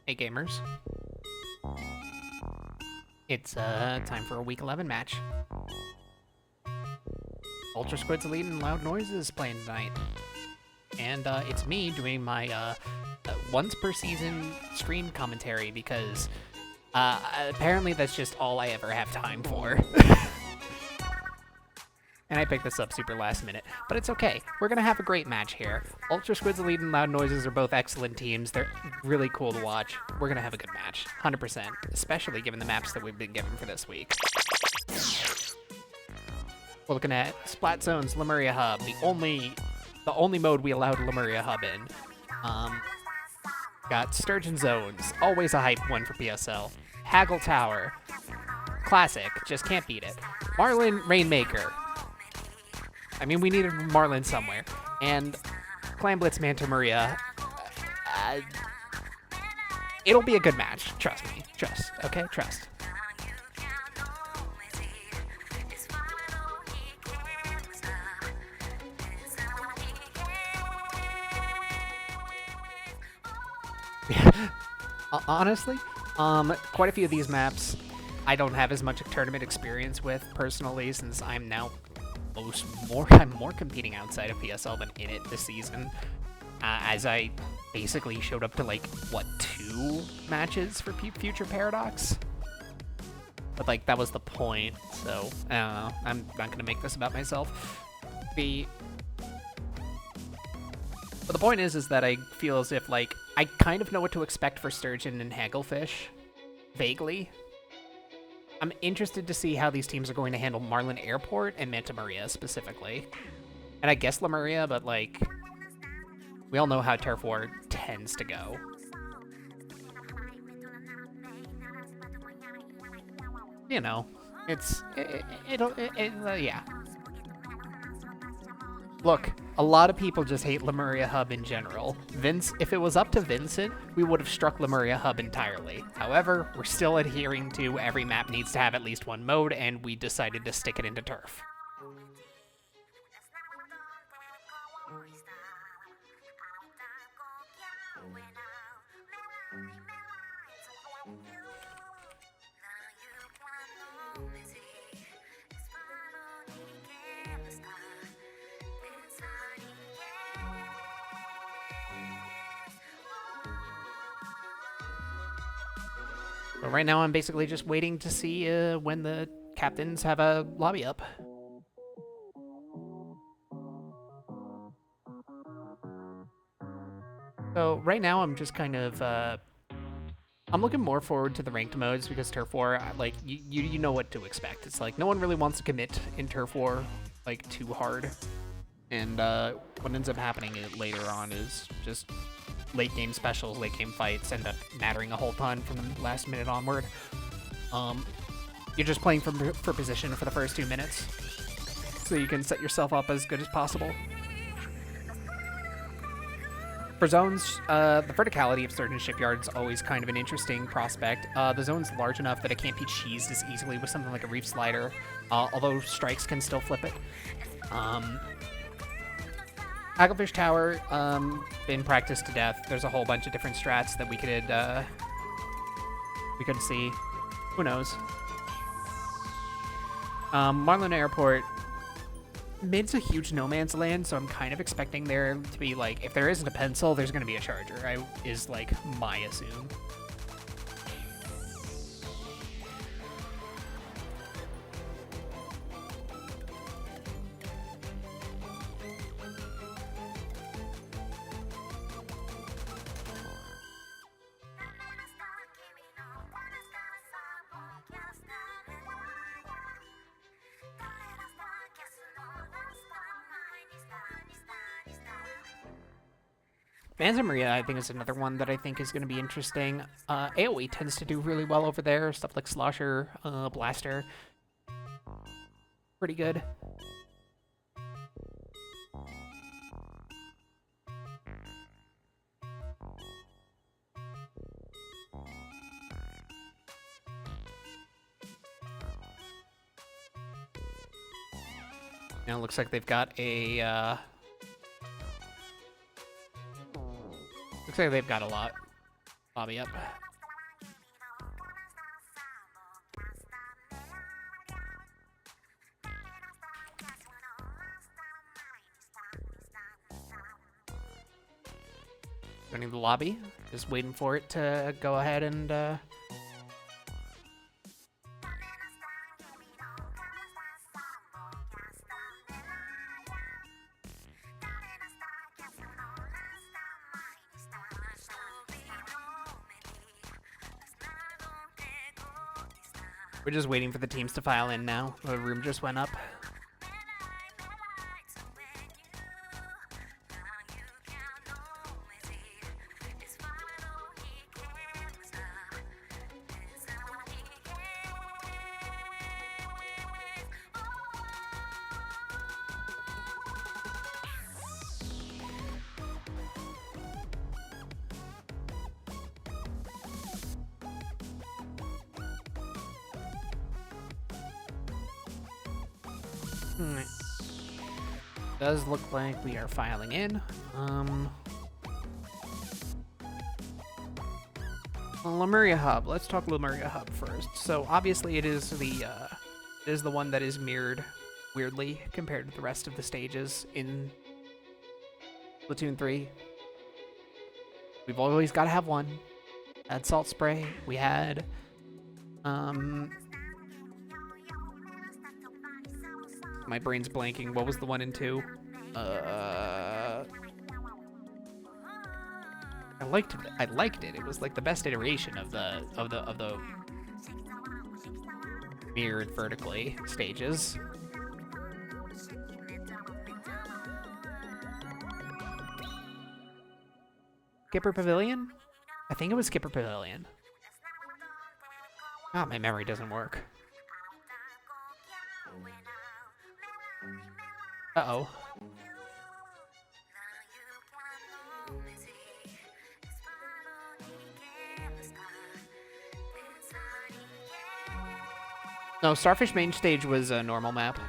Hey gamers, it's time for a week 11 match. Ultra Squids Elite and Loud Noises playing tonight. And it's me doing my once per season stream commentary because apparently that's just all I ever have time for. And I picked this up super last minute, but it's okay. We're gonna have a great match here. Ultra Squids Elite and Loud Noises are both excellent teams. They're really cool to watch. We're gonna have a good match, 100%, especially given the maps that we've been given for this week. We're looking at Splat Zones, Lemuria Hub, the only mode we allowed Lemuria Hub in. Got Sturgeon Zones, always a hype one for PSL. Haggle Tower, classic, just can't beat it. Marlin Rainmaker. I mean, we needed Marlin somewhere. And Clan Blitz Manta Maria. It'll be a good match. Trust me. Trust. Okay? Trust. Honestly, quite a few of these maps I don't have as much tournament experience with personally, since I'm now I'm more competing outside of PSL than in it this season, as I basically showed up to like what 2 matches for Future Paradox, but like that was the point. So I don't know. I'm not gonna make this about myself. But the point is that I feel as if like I kind of know what to expect for Sturgeon and Hagglefish, vaguely. I'm interested to see how these teams are going to handle Marlin Airport and Manta Maria specifically. And I guess Lemuria, but like, we all know how Turf War tends to go. You know, yeah. Look, a lot of people just hate Lemuria Hub in general. If it was up to Vincent, we would have struck Lemuria Hub entirely. However, we're still adhering to every map needs to have at least one mode, and we decided to stick it into Turf. But right now I'm basically just waiting to see when the captains have a lobby up. So right now I'm just kind of I'm looking more forward to the ranked modes because Turf War, like you know what to expect. It's like no one really wants to commit in Turf War like too hard, and what ends up happening later on is just late game specials, late game fights end up mattering a whole ton from the last minute onward. You're just playing for position for the first 2 minutes, so you can set yourself up as good as possible. For zones, the verticality of certain shipyards is always kind of an interesting prospect. The zone's large enough that it can't be cheesed as easily with something like a reef slider, although strikes can still flip it. Hagglefish Tower, been practiced to death. There's a whole bunch of different strats that we could see. Who knows? Marlin Airport, mid's a huge no man's land, so I'm kind of expecting there to be like, if there isn't a pencil, there's going to be a charger. Is like my assume. Manta Maria, I think, is another one that I think is going to be interesting. AoE tends to do really well over there. Stuff like Slosher, Blaster. Pretty good. Now it looks like they've got a Looks like they've got a lot. Lobby up. Joining the lobby. Just waiting for it to go ahead and we're just waiting for the teams to file in now. The room just went up. Alright. Does look like we are filing in. Lemuria Hub. Let's talk Lemuria Hub first. So obviously it is the one that is mirrored weirdly compared to the rest of the stages in Splatoon 3. We've always got to have one. We had Salt Spray. We had my brain's blanking. What was the 1 and 2? I liked it. It was like the best iteration of the mirrored vertically stages. Skipper Pavilion? I think it was Skipper Pavilion. Ah, my memory doesn't work. Uh-oh. No, Starfish main stage was a normal map.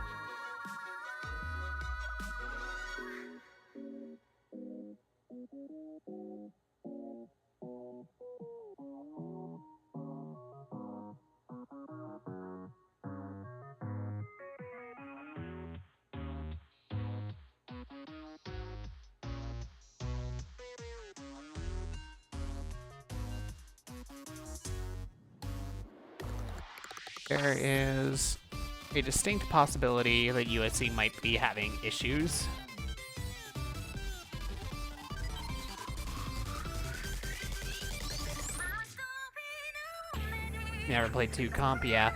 There is a distinct possibility that USC might be having issues. Never played 2 comp, yeah.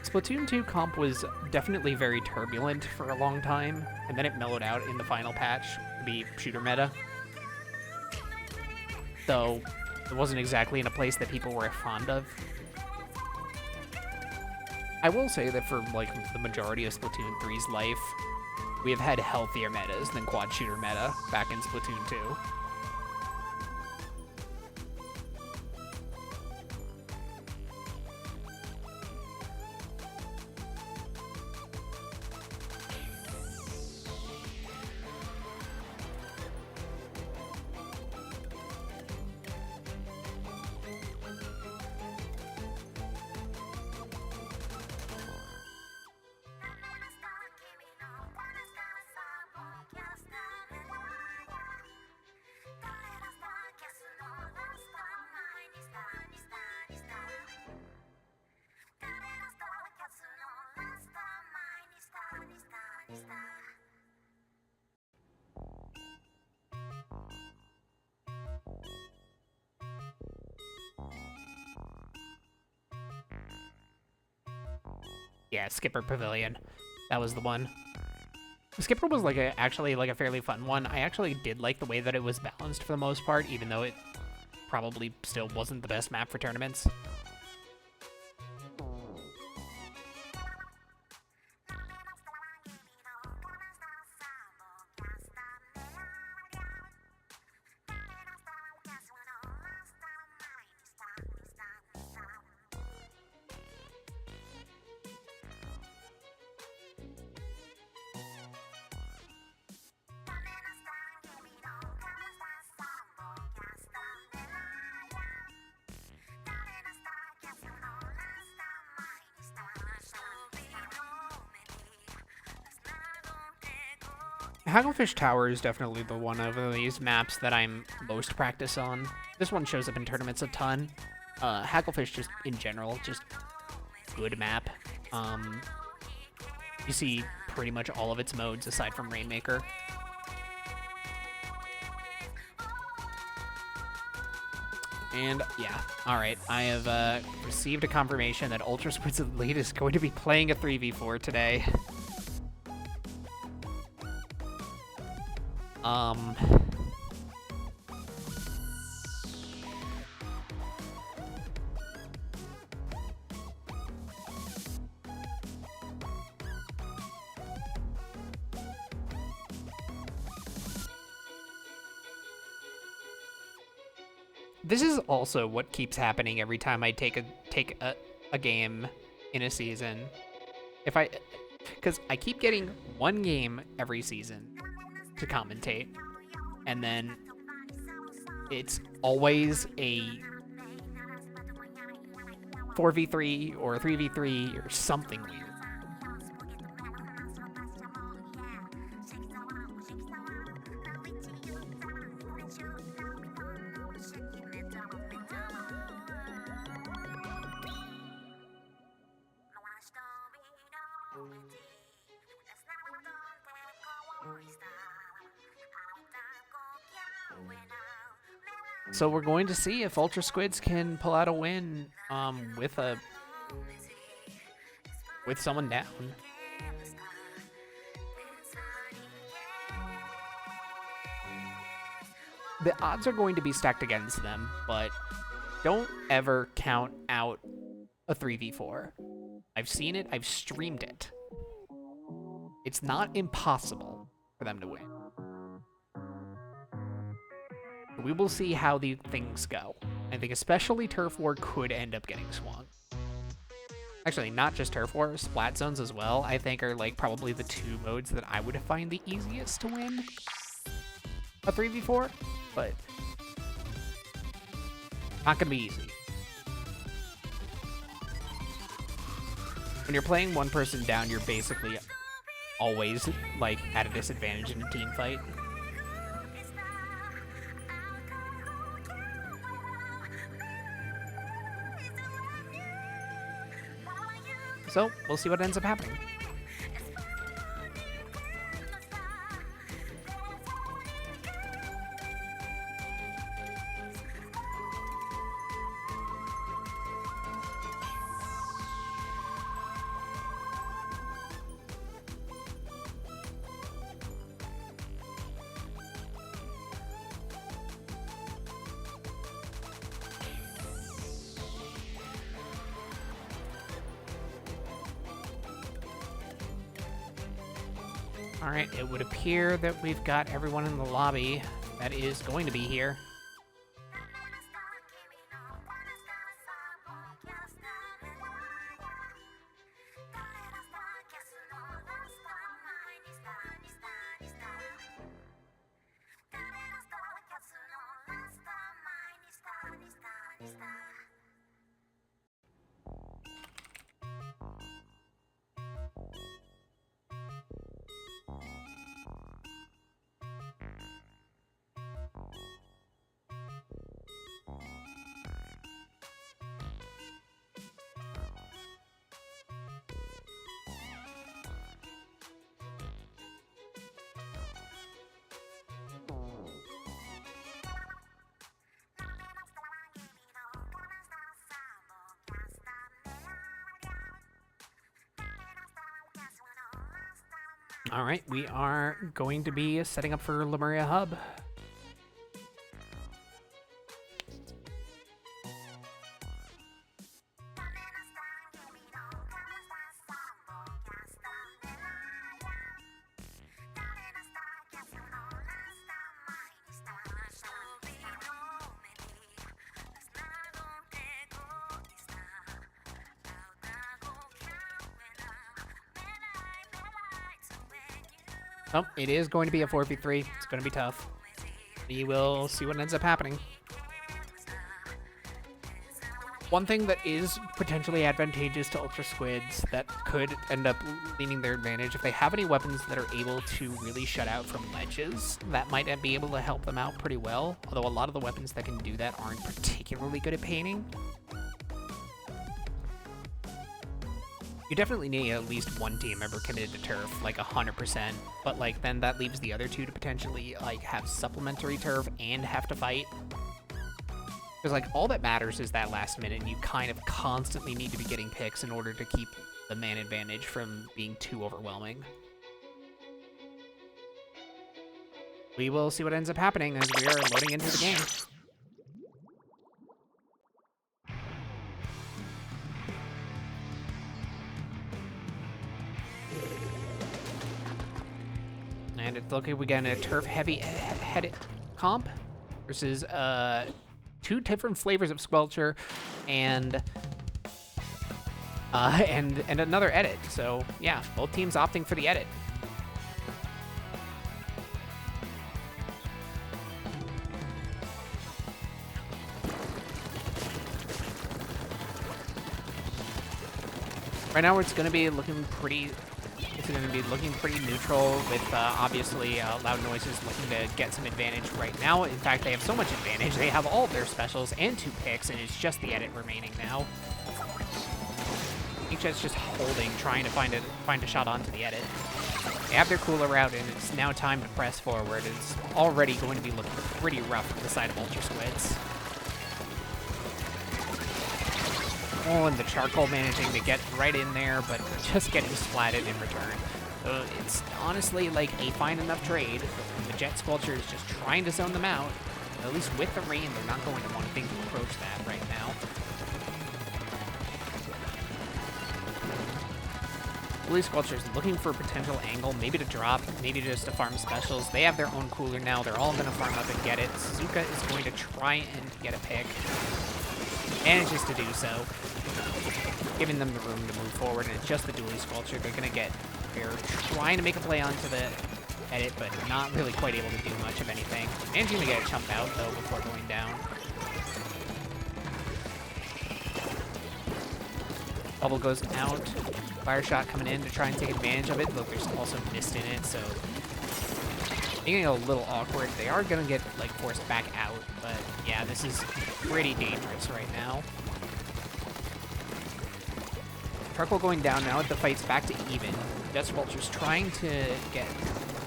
Splatoon 2 comp was definitely very turbulent for a long time, and then it mellowed out in the final patch to be shooter meta. Though it wasn't exactly in a place that people were fond of. I will say that for like the majority of Splatoon 3's life, we have had healthier metas than quad shooter meta back in Splatoon 2. Yeah, Skipper Pavilion. That was the one. Skipper was like actually a fairly fun one. I actually did like the way that it was balanced for the most part, even though it probably still wasn't the best map for tournaments. Hagglefish Tower is definitely the one of these maps that I'm most practice on. This one shows up in tournaments a ton. Hagglefish just in general, just good map. You see pretty much all of its modes aside from Rainmaker. And yeah, alright, I have received a confirmation that Ultra Squids Elite is going to be playing a 3v4 today. This is also what keeps happening every time I take a game in a season. Because I keep getting one game every season to commentate, and then it's always a 4v3 or a 3v3 or something weird. So we're going to see if Ultra Squids can pull out a win with someone down. The odds are going to be stacked against them, but don't ever count out a 3v4. I've seen it, I've streamed it. It's not impossible for them to win. We will see how the things go. I think especially Turf War could end up getting swung. Actually, not just Turf War, Splat Zones as well, I think are like probably the two modes that I would find the easiest to win a 3v4, but not gonna be easy. When you're playing one person down, you're basically always like at a disadvantage in a team fight. So, we'll see what ends up happening. Alright, it would appear that we've got everyone in the lobby that is going to be here. All right, we are going to be setting up for Lemuria Hub. Oh, it is going to be a 4v3. It's going to be tough. We will see what ends up happening. One thing that is potentially advantageous to Ultra Squids that could end up leaning their advantage, if they have any weapons that are able to really shut out from ledges, that might be able to help them out pretty well. Although a lot of the weapons that can do that aren't particularly good at painting. You definitely need at least one team member committed to turf, like 100%. But like then that leaves the other two to potentially like have supplementary turf and have to fight. Because, like, all that matters is that last minute, and you kind of constantly need to be getting picks in order to keep the man advantage from being too overwhelming. We will see what ends up happening as we are loading into the game. And it's looking we get a turf-heavy headed comp versus, two different flavors of Squelcher and another edit. So yeah, both teams opting for the edit. Right now it's going to be looking pretty neutral with obviously Loud Noises looking to get some advantage right now. In fact, they have so much advantage. They have all of their specials and 2 picks, and it's just the edit remaining now. HS's just holding, trying to find a shot onto the edit. They have their cooler out, and it's now time to press forward. It's already going to be looking pretty rough from the side of Ultra Squids. Oh, and the charcoal managing to get right in there, but just getting splatted in return. It's honestly like a fine enough trade. The Jet Squelcher is just trying to zone them out. At least with the rain, they're not going to want to think to approach that right now. Blue Squelcher is looking for a potential angle, maybe to drop, maybe just to farm specials. They have their own cooler now. They're all going to farm up and get it. Suzuka is going to try and get a pick. Manages to do so, giving them the room to move forward, and it's just the Dually Squelcher. They're trying to make a play onto the edit, but not really quite able to do much of anything. Managing to get a chump out, though, before going down. Bubble goes out. Fire shot coming in to try and take advantage of it, though there's also mist in it, so making it a little awkward. They are going to get, like, forced back out, but yeah, this is pretty dangerous right now. Charcoal going down now. The fight's back to even. Jet Squelcher's trying to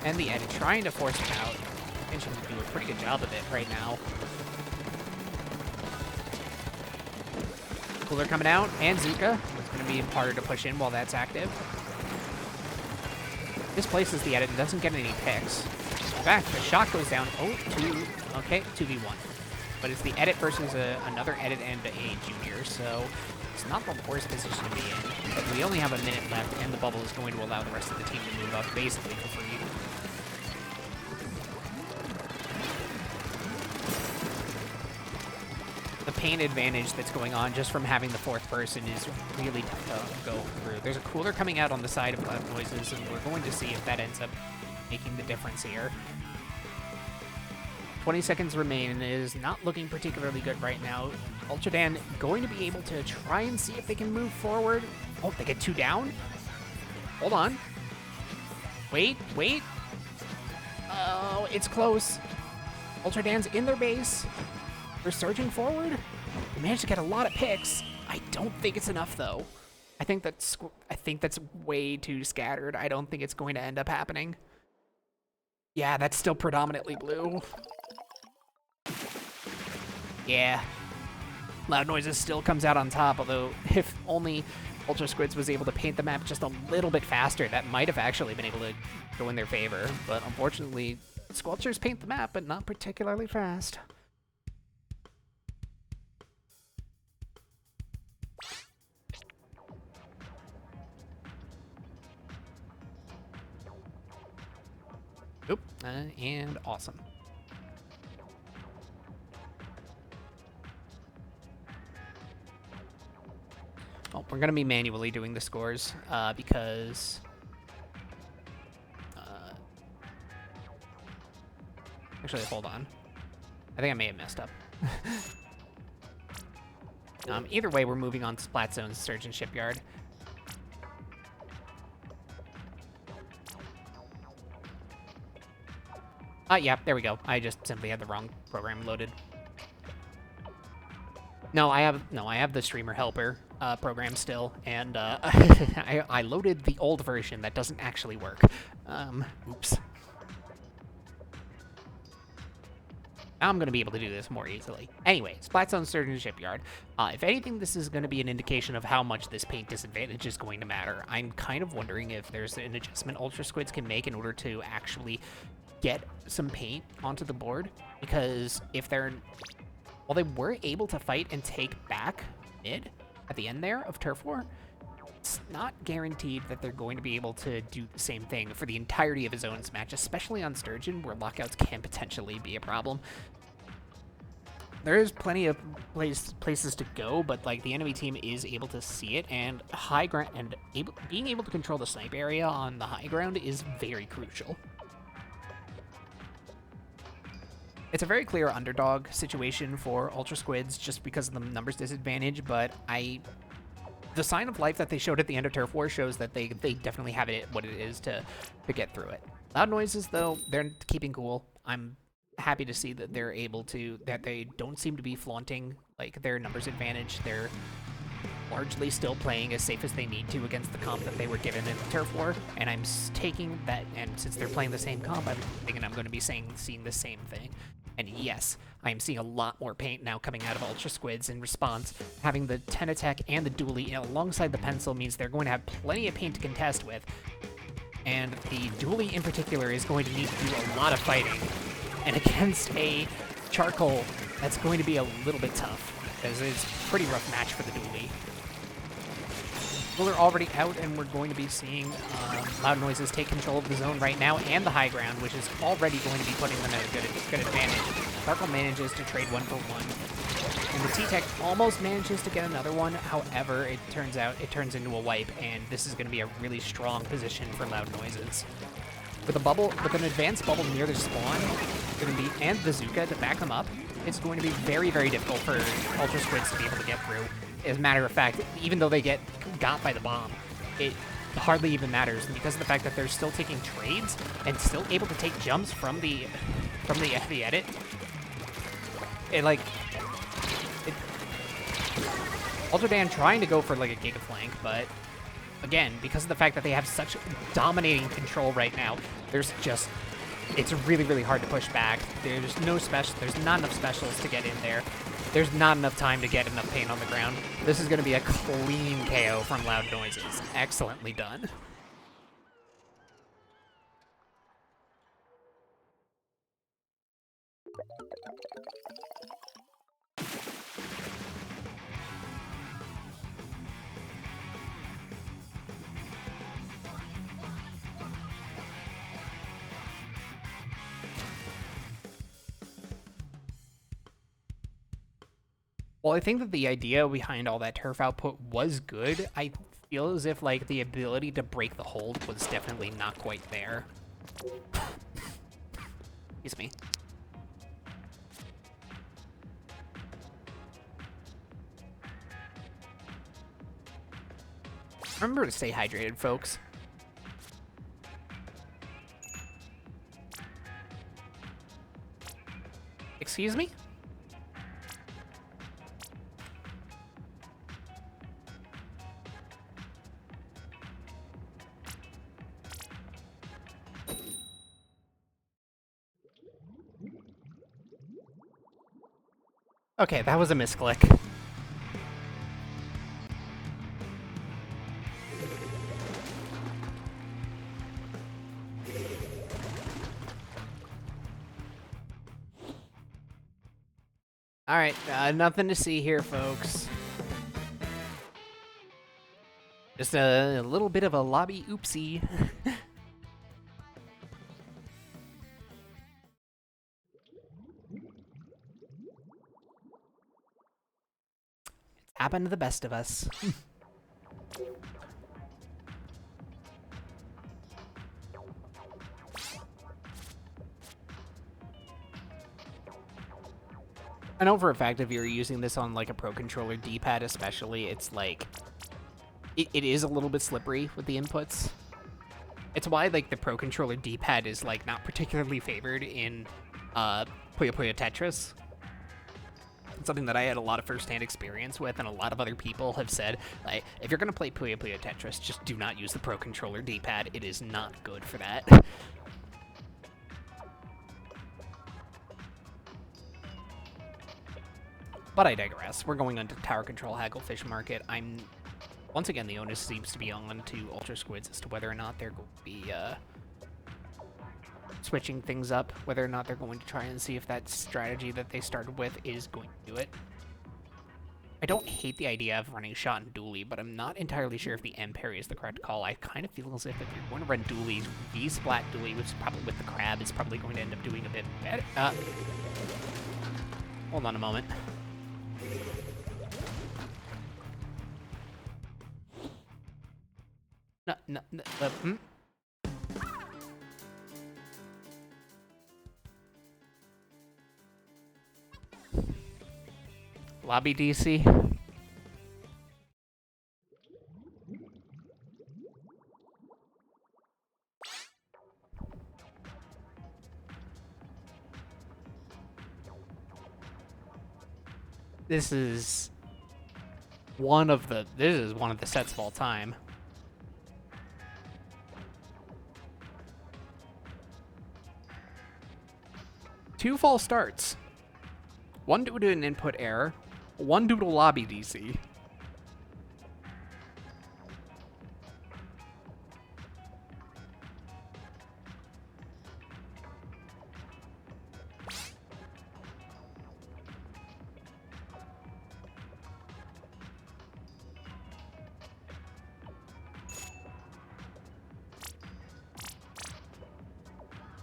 end the edit, trying to force it out. Tension to do a pretty good job of it right now. Cooler coming out, and Zuka. It's going to be harder to push in while that's active. Displaces the edit and doesn't get any picks. In fact, the shot goes down. Okay, 2v1. But it's the edit versus another edit and a junior, so it's not the worst position to be in. But we only have a minute left, and the bubble is going to allow the rest of the team to move up basically for free. The pain advantage that's going on just from having the 4th person is really tough to go through. There's a cooler coming out on the side of Loud Noises, and we're going to see if that ends up making the difference here. 20 seconds remain, and it is not looking particularly good right now. Ultradan going to be able to try and see if they can move forward. Oh, they get 2 down? Hold on. Wait. Oh, it's close. Ultradan's in their base. They're surging forward. They managed to get a lot of picks. I don't think it's enough, though. I think that's way too scattered. I don't think it's going to end up happening. Yeah, that's still predominantly blue. Yeah. Loud Noises still comes out on top, although if only Ultra Squids was able to paint the map just a little bit faster, that might have actually been able to go in their favor. But unfortunately, Squelchers paint the map, but not particularly fast. Oop, and awesome. Well, we're going to be manually doing the scores because actually, hold on. I think I may have messed up. Either way, we're moving on to Splat Zone's Surgeon Shipyard. Yeah, there we go. I just simply had the wrong program loaded. No, I have the Streamer Helper program still, and I loaded the old version that doesn't actually work. Oops. Now I'm going to be able to do this more easily. Anyway, Splat Zone Surgeon Shipyard. If anything, this is going to be an indication of how much this paint disadvantage is going to matter. I'm kind of wondering if there's an adjustment Ultra Squids can make in order to actually get some paint onto the board, because if they're... While they were able to fight and take back mid at the end there of Turf War, it's not guaranteed that they're going to be able to do the same thing for the entirety of a zones match, especially on Sturgeon, where lockouts can potentially be a problem. There is plenty of places to go, but like the enemy team is able to see it, and high ground and being able to control the snipe area on the high ground is very crucial. It's a very clear underdog situation for Ultra Squids just because of the numbers disadvantage, but the sign of life that they showed at the end of Turf War shows that they definitely have it what it is to get through it. Loud Noises, though, they're keeping cool. I'm happy to see that they're able to, that they don't seem to be flaunting like their numbers advantage. They're largely still playing as safe as they need to against the comp that they were given in Turf War, and I'm taking that, and since they're playing the same comp, I'm thinking I'm going to be seeing the same thing. And yes, I am seeing a lot more paint now coming out of Ultra Squids in response. Having the 10 attack and the dually alongside the pencil means they're going to have plenty of paint to contest with. And the dually in particular is going to need to do a lot of fighting. And against a charcoal, that's going to be a little bit tough, because it's a pretty rough match for the dually. Well, they're already out, and we're going to be seeing Loud Noises take control of the zone right now and the high ground, which is already going to be putting them at a good advantage. Sparkle manages to trade 1-for-1, and the T-Tech almost manages to get another one. However, it turns out it turns into a wipe, and this is going to be a really strong position for Loud Noises. With a bubble, with an advanced bubble near their spawn, and the Zuka to back them up, it's going to be very, very difficult for Ultra Squids to be able to get through. As a matter of fact, even though they get got by the bomb, it hardly even matters because of the fact that they're still taking trades and still able to take jumps from the edit. Ultra Dan trying to go for like a Giga Flank, but again, because of the fact that they have such dominating control right now, it's really, really hard to push back. There's not enough specials to get in there. There's not enough time to get enough paint on the ground. This is going to be a clean KO from Loud Noises. Excellently done. Well, I think that the idea behind all that turf output was good. I feel as if, like, the ability to break the hold was definitely not quite there. Excuse me. Remember to stay hydrated, folks. Excuse me? Okay, that was a misclick. Alright, nothing to see here, folks. Just a little bit of a lobby oopsie. Happened to the best of us. I know for a fact if you're using this on like a Pro Controller D-pad especially, it's like, it is a little bit slippery with the inputs. It's why like the Pro Controller D-pad is like not particularly favored in Puyo Puyo Tetris. It's something that I had a lot of first-hand experience with, and a lot of other people have said, like, if you're gonna play Puyo Puyo Tetris, just do not use the Pro Controller D-pad. It is not good for that. But I digress. We're going on to Tower Control Hagglefish Market. Once again, the onus seems to be on to Ultra Squids as to whether or not they're going to be switching things up, whether or not they're going to try and see if that strategy that they started with is going to do it. I don't hate the idea of running Shot and Dually, but I'm not entirely sure if the M parry is the correct call. I kind of feel as if you're going to run Dually, V-Splat Dually, which is probably with the crab, is probably going to end up doing a bit better. Hold on a moment. No, Lobby DC. This is one of the sets of all time. Two false starts. One due to an input error, one due to lobby DC.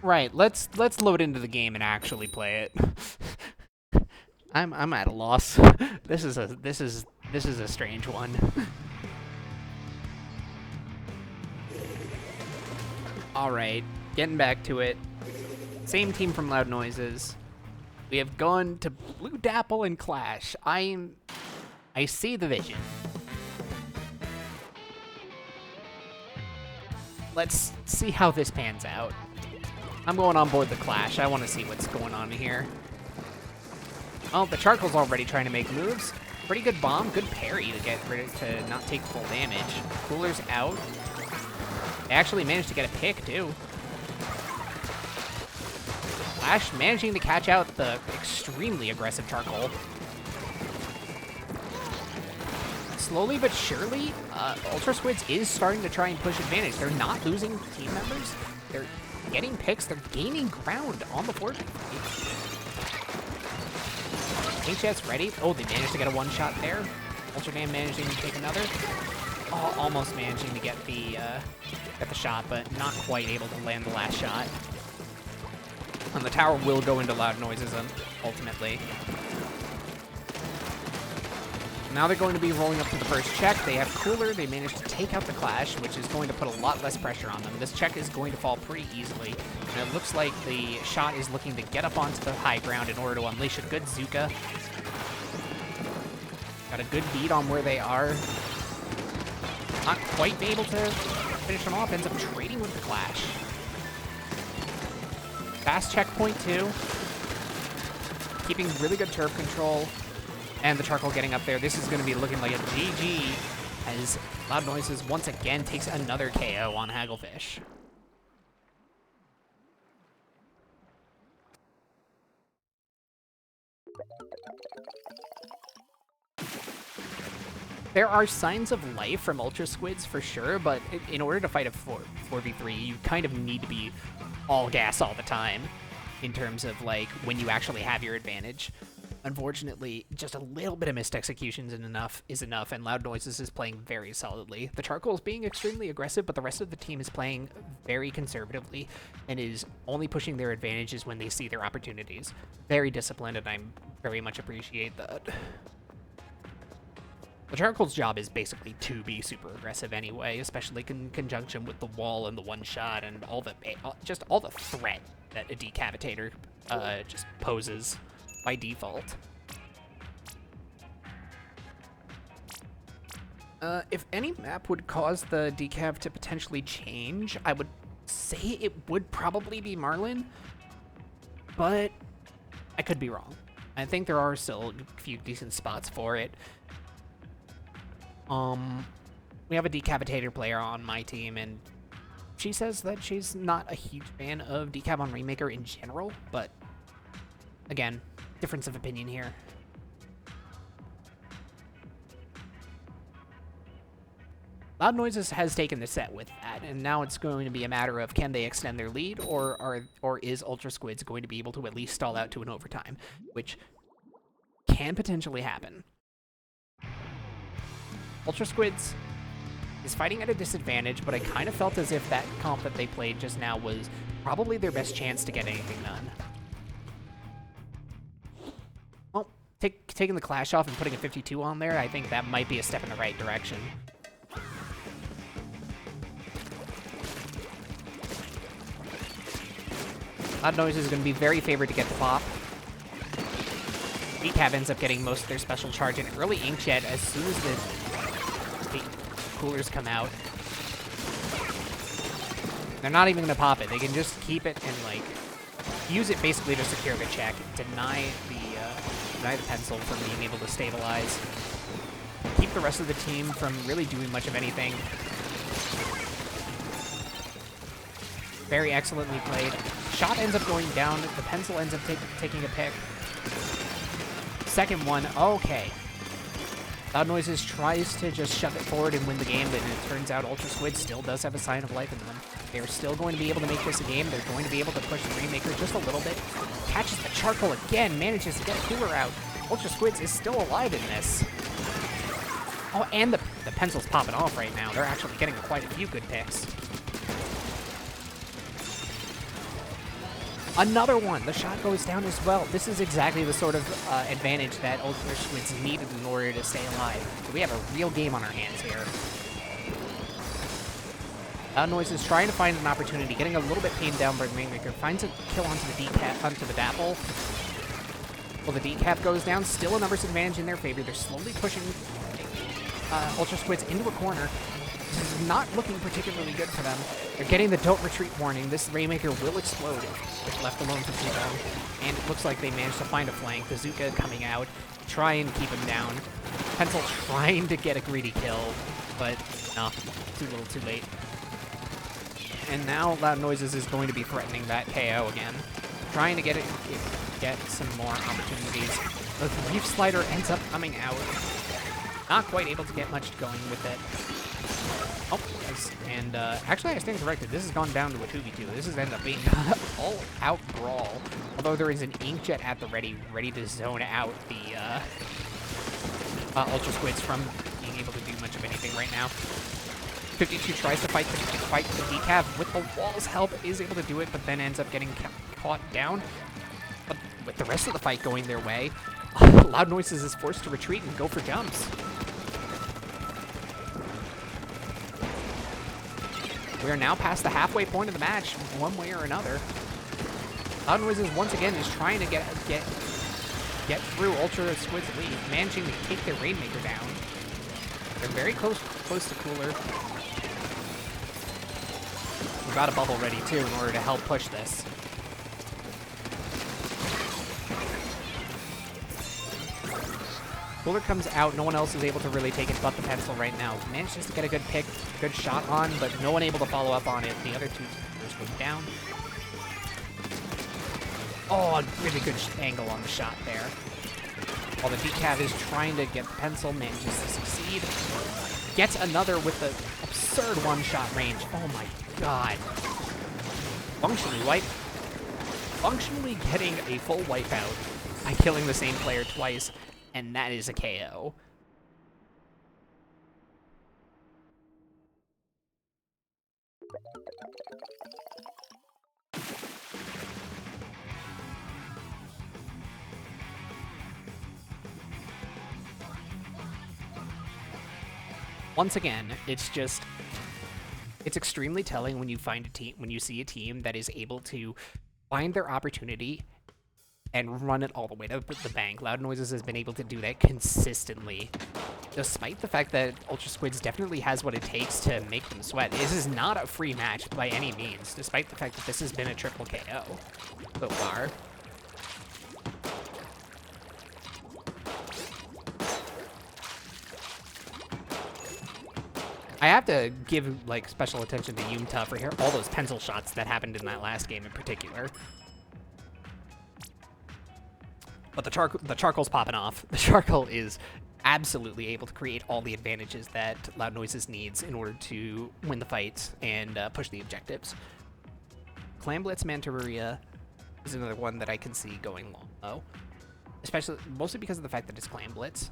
Right, let's load into the game and actually play it. I'm at a loss. This is a strange one. All right, getting back to it. Same team from Loud Noises. We have gone to Blue Dapple and Clash. I see the vision. Let's see how this pans out. I'm going on board the Clash. I want to see what's going on here. Oh, the Charcoal's already trying to make moves. Pretty good bomb, good parry to get rid of, to not take full damage. Cooler's out. They actually managed to get a pick too. Clash managing to catch out the extremely aggressive Charcoal. Slowly but surely, Ultra Squids is starting to try and push advantage. They're not losing team members. They're getting picks. They're gaining ground on the board. HS ready. Oh, they managed to get a one-shot there. Ultra Man managing to take another. Oh, almost managing to get the shot, but not quite able to land the last shot. And the tower will go into Loud Noises ultimately. Now they're going to be rolling up to the first check. They have Cooler. They managed to take out the Clash, which is going to put a lot less pressure on them. This check is going to fall pretty easily. And it looks like the shot is looking to get up onto the high ground in order to unleash a good Zuka. Got a good beat on where they are. Not quite able to finish them off. Ends up trading with the Clash. Fast checkpoint too. Keeping really good turf control. And the Charcoal getting up there. This is going to be looking like a GG as Loud Noises once again takes another KO on Hagglefish. There are signs of life from Ultra Squids for sure, but in order to fight a 4v3, you kind of need to be all gas all the time in terms of like when you actually have your advantage. Unfortunately, just a little bit of missed executions is enough, and Loud Noises is playing very solidly. The Charcoal is being extremely aggressive, but the rest of the team is playing very conservatively and is only pushing their advantages when they see their opportunities. Very disciplined, and I very much appreciate that. The Charcoal's job is basically to be super aggressive anyway, especially in conjunction with the wall and the one-shot and all the threat that a Decapitator just poses by default. If any map would cause the decav to potentially change, I would say it would probably be Marlin, but I could be wrong. I think there are still a few decent spots for it. We have a decapitator player on my team, and she says that she's not a huge fan of decav on Rainmaker in general, but again, difference of opinion here. Loud Noises has taken the set with that, and now it's going to be a matter of can they extend their lead, or is Ultra Squids going to be able to at least stall out to an overtime, which can potentially happen. Ultra Squids is fighting at a disadvantage, but I kind of felt as if that comp that they played just now was probably their best chance to get anything done. Well, taking the Clash off and putting a 52 on there, I think that might be a step in the right direction. Loud Noise is going to be very favored to get the pop. Decav ends up getting most of their special charge in early Inkjet as soon as the coolers come out. They're not even going to pop it. They can just keep it and, like, use it basically to secure the check. Deny the pencil from being able to stabilize. Keep the rest of the team from really doing much of anything. Very excellently played. Shot ends up going down. The pencil ends up taking a pick. Second one, okay. Loud Noises tries to just shove it forward and win the game, but it turns out Ultra Squid still does have a sign of life in them. They're still going to be able to make this a game. They're going to be able to push the Rainmaker just a little bit. Catches the charcoal again, manages to get Cooler out. Ultra Squids is still alive in this. Oh, and the pencil's popping off right now. They're actually getting quite a few good picks. Another one. The shot goes down as well. This is exactly the sort of advantage that Ultra Squids needed in order to stay alive. So we have a real game on our hands here. Loud Noise is trying to find an opportunity, getting a little bit pinned down by the Rainmaker. Finds a kill onto the decap, onto the Dapple. Well, the decap goes down. Still a numbers advantage in their favor. They're slowly pushing Ultra Squids into a corner. This is not looking particularly good for them. They're getting the don't retreat warning. This Rainmaker will explode if left alone for too long. And it looks like they managed to find a flank. Bazooka coming out, try and keep him down. Pencil trying to get a greedy kill, but no, too little, too late. And now Loud Noises is going to be threatening that KO again. Trying to get some more opportunities. The Reef Slider ends up coming out. Not quite able to get much going with it. Oh, nice. And actually, I stand corrected. This has gone down to a 2v2. This has ended up being all-out brawl. Although there is an Inkjet at the ready to zone out the Ultra Squids from being able to do much of anything right now. 52 tries to fight the decav with the wall's help, is able to do it, but then ends up getting caught down. But with the rest of the fight going their way, Loud Noises is forced to retreat and go for jumps. We are now past the halfway point of the match, one way or another. Loud Noises once again is trying to get through Ultra Squid's lead, managing to take their Rainmaker down. They're very close to Cooler. We've got a bubble ready too in order to help push this. Cooler comes out, no one else is able to really take it but the pencil right now. Manages to get a good pick, good shot on, but no one able to follow up on it. The other two players go down. Oh, a really good angle on the shot there. While the decav is trying to get the pencil, manages to succeed. Gets another with the absurd one-shot range. Oh my god. Functionally getting a full wipeout by killing the same player twice. And that is a KO. Once again, it's extremely telling when you see a team that is able to find their opportunity and run it all the way to the bank. Loud Noises has been able to do that consistently, despite the fact that Ultra Squids definitely has what it takes to make them sweat. This is not a free match by any means, despite the fact that this has been a triple KO so far. I have to give, like, special attention to Yumta for all those pencil shots that happened in that last game in particular. But the charcoal's popping off. The charcoal is absolutely able to create all the advantages that Loud Noises needs in order to win the fights and push the objectives. Clam Blitz Mantaruria is another one that I can see going long, though. Mostly because of the fact that it's Clam Blitz.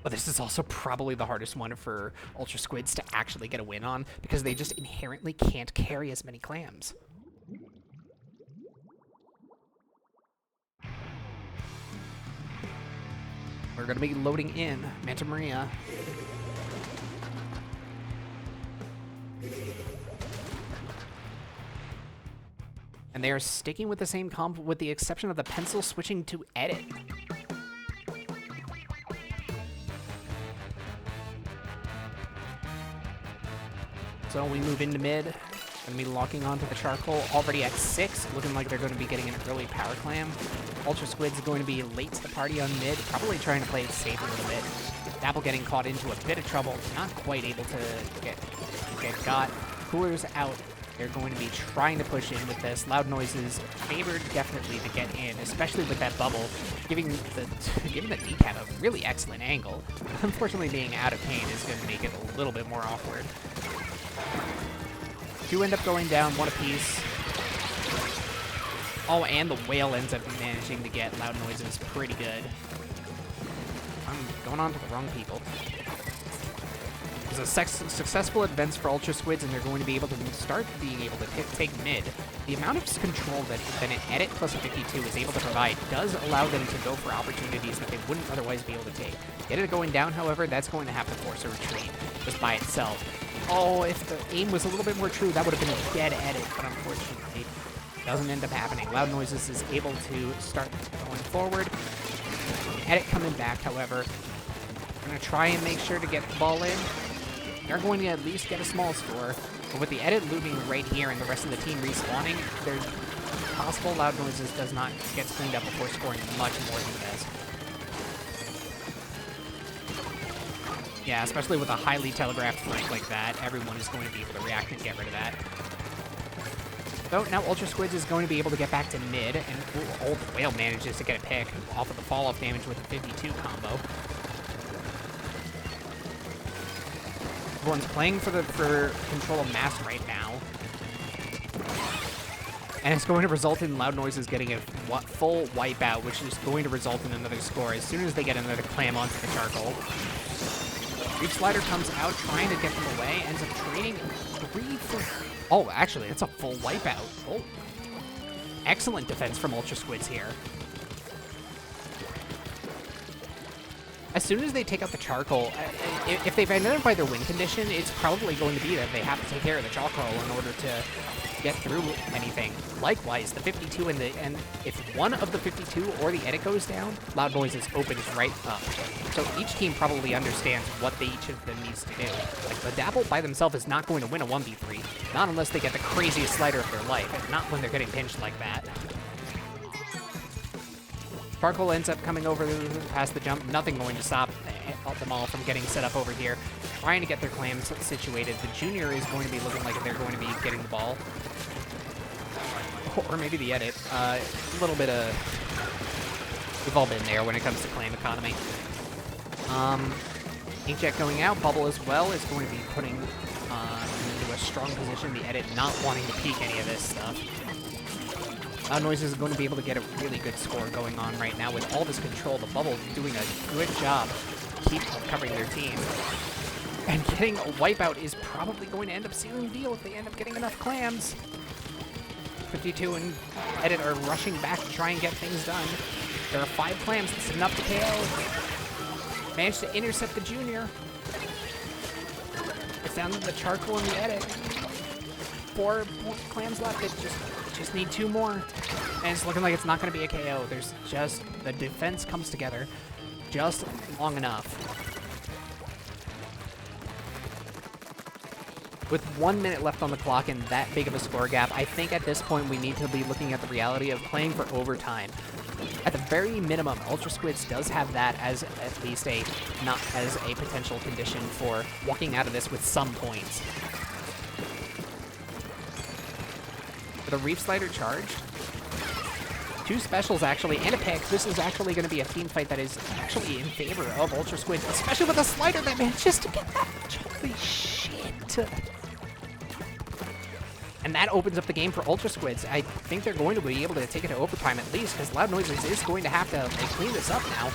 But this is also probably the hardest one for Ultra Squids to actually get a win on, because they just inherently can't carry as many clams. We're going to be loading in Manta Maria. And they are sticking with the same comp, with the exception of the pencil switching to edit. So we move into mid, going to be locking onto the charcoal, already at 6, looking like they're going to be getting an early power clam. Ultra Squid's going to be late to the party on mid, probably trying to play it safe a little bit. Dapple getting caught into a bit of trouble, not quite able to get got. Cooler's out. They're going to be trying to push in with this. Loud Noises favored definitely to get in, especially with that bubble, giving the kneecap a really excellent angle. Unfortunately, being out of pain is going to make it a little bit more awkward. Two end up going down, one apiece. Oh, and the whale ends up managing to get Loud Noises pretty good. I'm going on to the wrong people. It's a successful advance for Ultra Squids, and they're going to be able to start being able to take mid. The amount of control that an edit plus a 52 is able to provide does allow them to go for opportunities that they wouldn't otherwise be able to take. Edit going down, however, that's going to have to force a retreat just by itself. Oh, if the aim was a little bit more true, that would have been a dead edit, but unfortunately, it doesn't end up happening. Loud Noises is able to start going forward. Edit coming back, however. I'm going to try and make sure to get the ball in. They're going to at least get a small score, but with the edit looming right here and the rest of the team respawning, there's possible Loud Noises does not get cleaned up before scoring much more than this. Yeah, especially with a highly telegraphed flank like that, everyone is going to be able to react and get rid of that. So now Ultra Squids is going to be able to get back to mid, and Old Whale manages to get a pick off of the fall-off damage with the 52 combo. Everyone's playing for control of mass right now. And it's going to result in Loud Noises getting a full wipeout, which is going to result in another score as soon as they get another clam onto the charcoal. Reach Slider comes out trying to get them away, ends up trading 3 for... Oh, actually, it's a full wipeout. Oh. Excellent defense from Ultra Squids here. As soon as they take out the charcoal, if they've identified their win condition, it's probably going to be that they have to take care of the charcoal in order to get through anything. Likewise, the 52 and if one of the 52 or the edit goes down, Loud Noises opens right up. So each team probably understands what each of them needs to do. Like, the Dapple by themselves is not going to win a 1v3, not unless they get the craziest slider of their life, and not when they're getting pinched like that. Charcoal ends up coming over past the jump. Nothing going to stop them all from getting set up over here. Trying to get their clams situated. The Junior is going to be looking like they're going to be getting the ball. Or maybe the edit. A little bit of... We've all been there when it comes to clam economy. Inkjet going out. Bubble as well is going to be putting into a strong position. The edit not wanting to peek any of this stuff. Loud Noises is going to be able to get a really good score going on right now with all this control. The Bubble doing a good job keep covering their team. And getting a wipeout is probably going to end up sealing the deal if they end up getting enough clams. 52 and Edit are rushing back to try and get things done. There are 5 clams. That's enough to KO. Managed to intercept the Junior. It's down to the charcoal and the Edit. 4 clams left. They just need 2 more. And it's looking like it's not going to be a KO. There's just, the defense comes together just long enough. With 1 minute left on the clock and that big of a score gap, I think at this point we need to be looking at the reality of playing for overtime. At the very minimum, Ultra Squids does have that as at least a, not as a potential condition for walking out of this with some points. With a Reef Slider charged, 2 specials actually, and a pick. This is actually going to be a team fight that is actually in favor of Ultra Squids, especially with a slider that manages to get that much. Holy shit. And that opens up the game for Ultra Squids. I think they're going to be able to take it to overtime at least, because Loud Noises is going to have to clean this up now.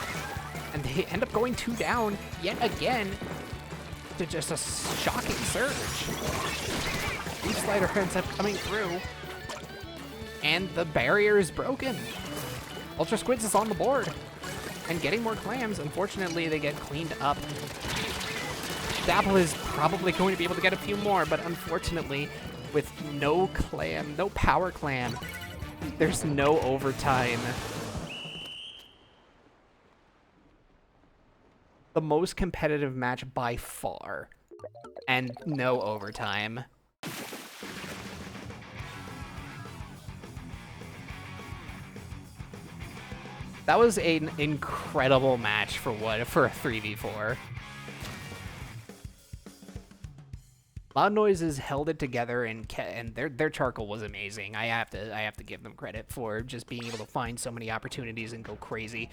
And they end up going 2 down yet again to just a shocking surge. Each slider ends up coming through, and the barrier is broken. Ultra Squids is on the board and getting more clams. Unfortunately, they get cleaned up. Dapple is probably going to be able to get a few more, but unfortunately, with no clam, no power clam, there's no overtime. The most competitive match by far, and no overtime. That was an incredible match for a 3v4. Loud Noises held it together, and their charcoal was amazing. I have to give them credit for just being able to find so many opportunities and go crazy.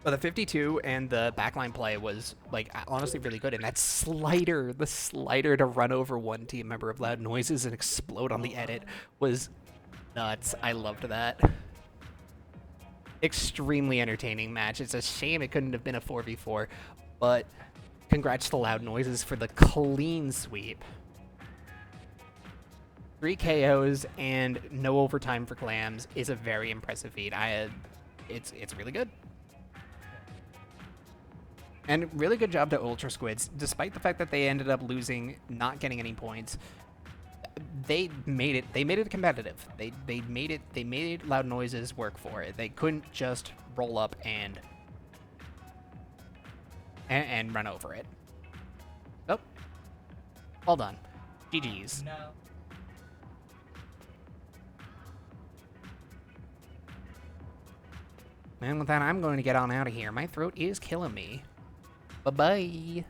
But the 52 and the backline play was, like, honestly really good. And that slider, the slider to run over one team member of Loud Noises and explode on the edit was nuts. I loved that. Extremely entertaining match. It's a shame it couldn't have been a 4v4, but congrats to Loud Noises for the clean sweep. 3 KOs and no overtime for clams is a very impressive feat. It's really good. And really good job to Ultra Squids. Despite the fact that they ended up losing, not getting any points, they made it competitive. They made Loud Noises work for it. They couldn't just roll up and run over it. Oh, well done. GG's. No. And with that, I'm going to get on out of here. My throat is killing me. Bye-bye.